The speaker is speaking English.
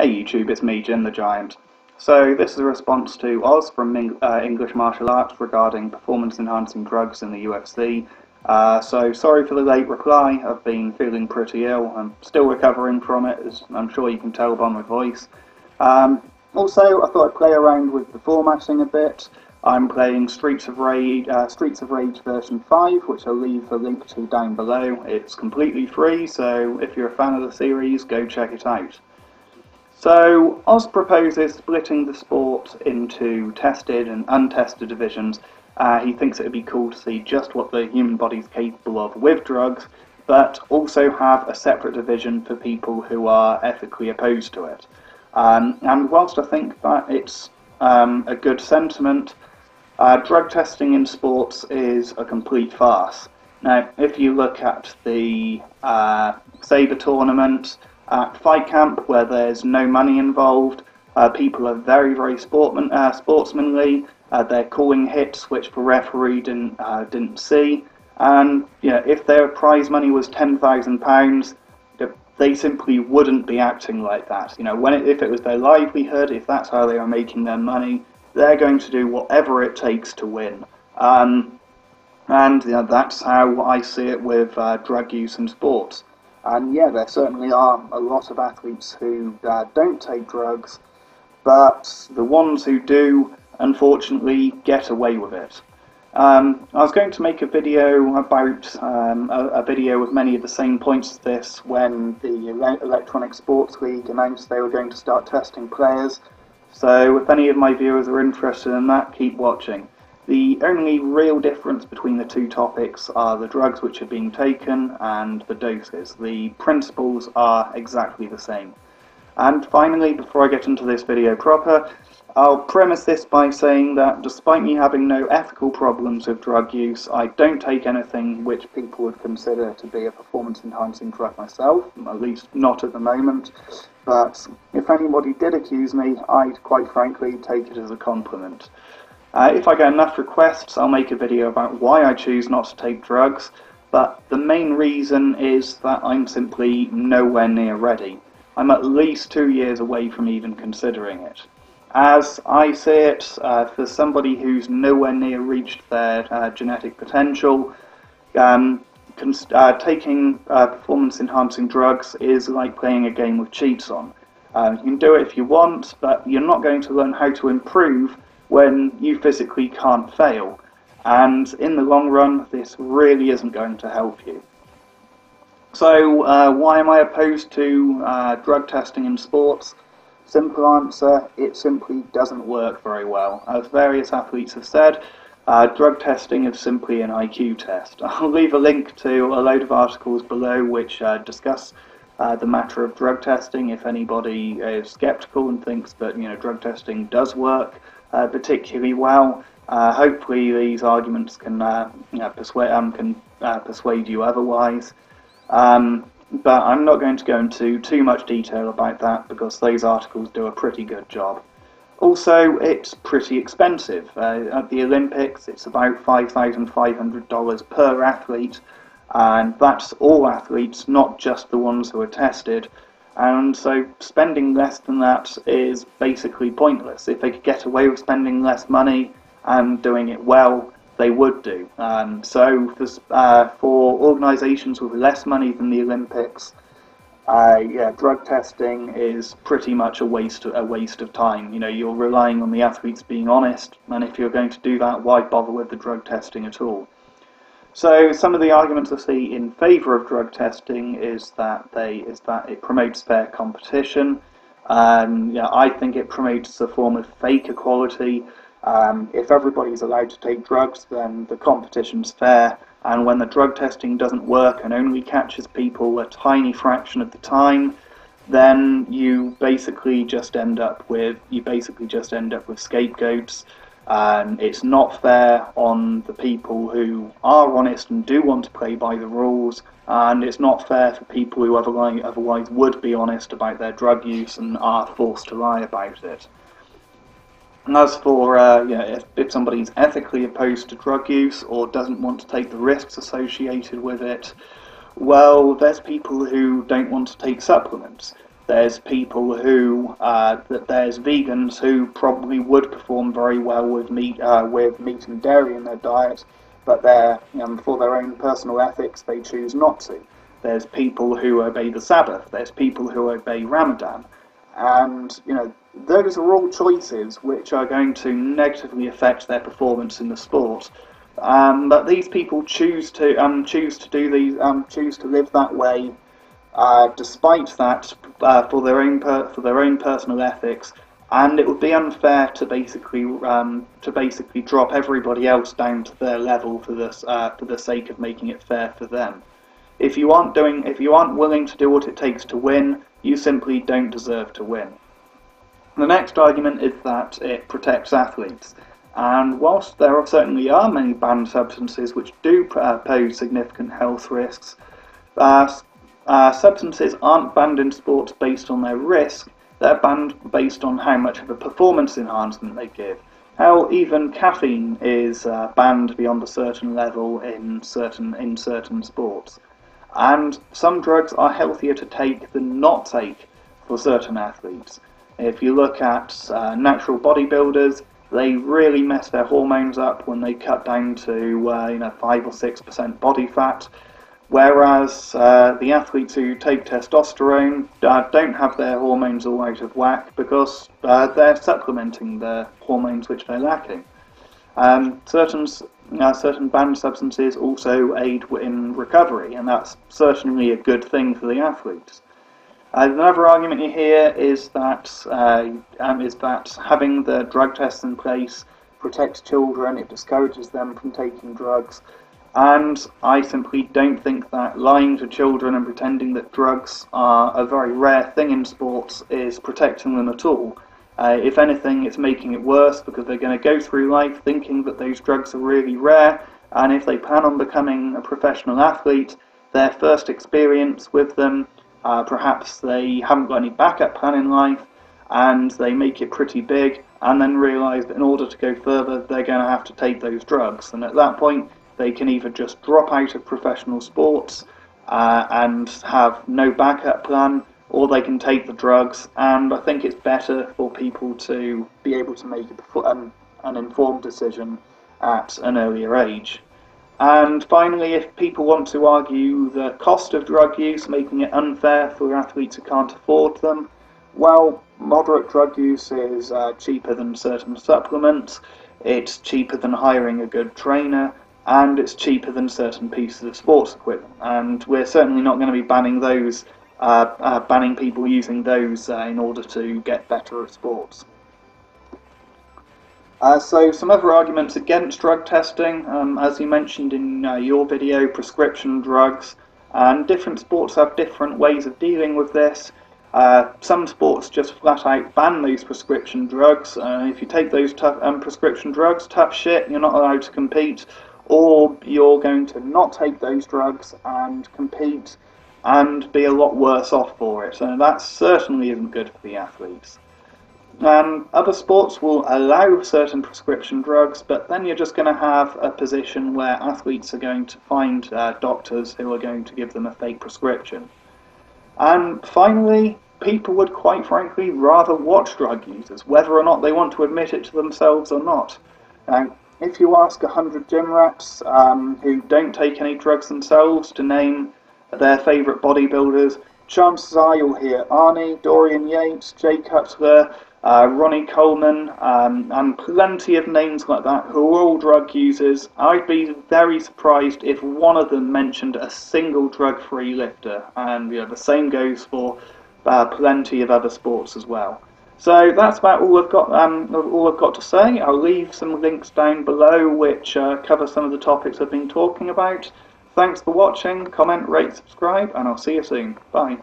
Hey YouTube, it's me, Jim the Giant. So this is a response to Oz from English Martial Arts regarding performance-enhancing drugs in the UFC. So sorry for the late reply. I've been feeling pretty ill. I'm still recovering from it, as I'm sure you can tell by my voice. Also, I thought I'd play around with the formatting a bit. I'm playing Streets of Rage version 5, which I'll leave a link to down below. It's completely free, so if you're a fan of the series, go check it out. So, Oz proposes splitting the sport into tested and untested divisions. He thinks it would be cool to see just what the human body is capable of with drugs, but also have a separate division for people who are ethically opposed to it. And whilst I think that it's a good sentiment, drug testing in sports is a complete farce. Now, if you look at the Sabre tournament, at Fight Camp, where there's no money involved, people are very sportsmanly. They're calling hits which the referee didn't see, and if their prize money was £10,000, they simply wouldn't be acting like that. If it was their livelihood, if that's how they are making their money, they're going to do whatever it takes to win. And that's how I see it with drug use in sports. And yeah, there certainly are a lot of athletes who don't take drugs, but the ones who do, unfortunately, get away with it. I was going to make a video about a video with many of the same points as this when the Electronic Sports League announced they were going to start testing players. So if any of my viewers are interested in that, keep watching. The only real difference between the two topics are the drugs which are being taken and the doses. The principles are exactly the same. And finally, before I get into this video proper, I'll premise this by saying that despite me having no ethical problems with drug use, I don't take anything which people would consider to be a performance-enhancing drug myself, at least not at the moment. But if anybody did accuse me, I'd quite frankly take it as a compliment. If I get enough requests, I'll make a video about why I choose not to take drugs, but the main reason is that I'm simply nowhere near ready. I'm at least 2 years away from even considering it. As I see it, for somebody who's nowhere near reached their genetic potential, taking performance-enhancing drugs is like playing a game with cheats on. You can do it if you want, but you're not going to learn how to improve when you physically can't fail, and in the long run this really isn't going to help you. So why am I opposed to drug testing in sports? Simple answer, it simply doesn't work very well. As various athletes have said, drug testing is simply an IQ test. I'll leave a link to a load of articles below which discuss the matter of drug testing if anybody is skeptical and thinks that drug testing does work particularly well. Hopefully these arguments can persuade you otherwise. But I'm not going to go into too much detail about that because those articles do a pretty good job. Also, it's pretty expensive. At the Olympics, it's about $5,500 per athlete, and that's all athletes, not just the ones who are tested. And so spending less than that is basically pointless. If they could get away with spending less money and doing it well, they would do. So for organisations with less money than the Olympics, drug testing is pretty much a waste of time. You're relying on the athletes being honest, and if you're going to do that, why bother with the drug testing at all? So some of the arguments I see in favour of drug testing is that it promotes fair competition. I think it promotes a form of fake equality. If everybody's allowed to take drugs, then the competition's fair, and when the drug testing doesn't work and only catches people a tiny fraction of the time, then you basically just end up with scapegoats. It's not fair on the people who are honest and do want to play by the rules, and it's not fair for people who otherwise would be honest about their drug use and are forced to lie about it. And as for if somebody's ethically opposed to drug use or doesn't want to take the risks associated with it, well, there's people who don't want to take supplements. There's people who, there's vegans who probably would perform very well with meat and dairy in their diet, but for their own personal ethics, they choose not to. There's people who obey the Sabbath. There's people who obey Ramadan, and those are all choices which are going to negatively affect their performance in the sport. But these people choose to live that way, despite that, for their own personal ethics, and it would be unfair to basically drop everybody else down to their level for the sake of making it fair for them. If you aren't willing to do what it takes to win, you simply don't deserve to win. The next argument is that it protects athletes. And whilst there certainly are many banned substances which do pose significant health risks, substances aren't banned in sports based on their risk. They're banned based on how much of a performance enhancement they give. How even caffeine is banned beyond a certain level in certain sports. And some drugs are healthier to take than not take for certain athletes. If you look at natural bodybuilders, they really mess their hormones up when they cut down to 5 or 6% body fat, whereas the athletes who take testosterone don't have their hormones all out of whack because they're supplementing the hormones which they're lacking. Certain banned substances also aid in recovery, and that's certainly a good thing for the athletes. Another argument you hear is that having the drug tests in place protects children, it discourages them from taking drugs, and I simply don't think that lying to children and pretending that drugs are a very rare thing in sports is protecting them at all. If anything, it's making it worse because they're going to go through life thinking that those drugs are really rare, and if they plan on becoming a professional athlete, their first experience with them, perhaps they haven't got any backup plan in life, and they make it pretty big, and then realise that in order to go further, they're going to have to take those drugs. And at that point, they can either just drop out of professional sports and have no backup plan, or they can take the drugs. And I think it's better for people to be able to make an informed decision at an earlier age. And finally, if people want to argue the cost of drug use, making it unfair for athletes who can't afford them, well, moderate drug use is cheaper than certain supplements, it's cheaper than hiring a good trainer, and it's cheaper than certain pieces of sports equipment. And we're certainly not going to be banning those, banning people using those in order to get better at sports. So some other arguments against drug testing, as you mentioned in your video, prescription drugs, and different sports have different ways of dealing with this. Some sports just flat out ban those prescription drugs. If you take those prescription drugs, tough shit, you're not allowed to compete, or you're going to not take those drugs and compete and be a lot worse off for it. So that certainly isn't good for the athletes. Other sports will allow certain prescription drugs, but then you're just going to have a position where athletes are going to find doctors who are going to give them a fake prescription. And finally, people would quite frankly rather watch drug users, whether or not they want to admit it to themselves or not. If you ask 100 gym rats who don't take any drugs themselves to name their favourite bodybuilders, chances are you'll hear Arnie, Dorian Yates, Jay Cutler, Ronnie Coleman, and plenty of names like that who are all drug users. I'd be very surprised if one of them mentioned a single drug-free lifter, and the same goes for plenty of other sports as well. So that's about all I've got to say. I'll leave some links down below which cover some of the topics I've been talking about. Thanks for watching, comment, rate, subscribe, and I'll see you soon. Bye.